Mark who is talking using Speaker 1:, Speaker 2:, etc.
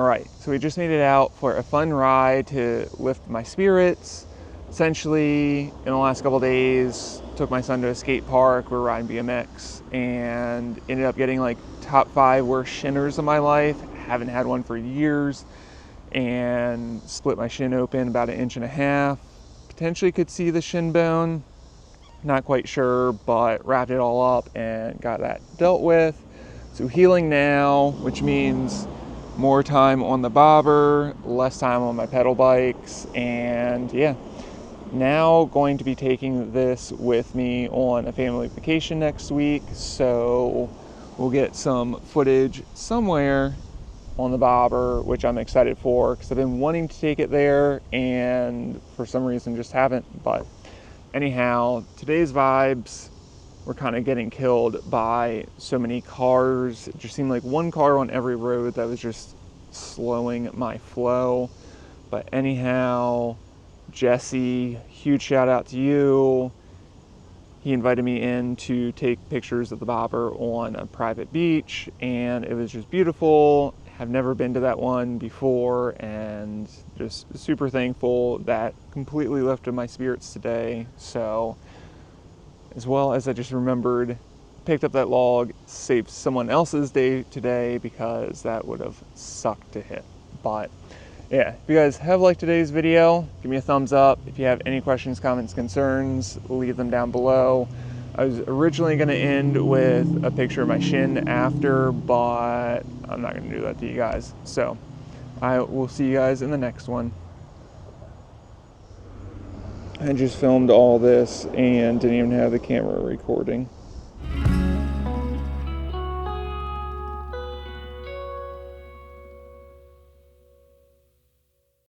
Speaker 1: All right, so we just made it out for a fun ride to lift my spirits. Essentially, in the last couple days, took my son to a skate park. We're riding BMX and ended up getting like top 5 worst shinners of my life. Haven't had one for years, and split my shin open about 1.5 inches. Potentially could see the shin bone, not quite sure, but wrapped it all up and got that dealt with. So healing now, which means more time on the bobber, less time on my pedal bikes, and yeah, now going to be taking this with me on a family vacation next week, so we'll get some footage somewhere on the bobber, which I'm excited for because I've been wanting to take it there and for some reason just haven't. But anyhow, today's vibes were kind of getting killed by so many cars. It just seemed like one car on every road that was just slowing my flow. But anyhow, Jesse, huge shout out to you. He invited me in to take pictures of the bobber on a private beach, and it was just beautiful. I've never been to that one before, and just super thankful. That completely lifted my spirits today. So, as well as I just remembered, picked up that log, saved someone else's day today because that would have sucked to hit. But yeah, if you guys have liked today's video, give me a thumbs up. If you have any questions, comments, concerns, leave them down below. I was originally going to end with a picture of my shin after, but I'm not going to do that to you guys. So I will see you guys in the next one. I just filmed all this and didn't even have the camera recording.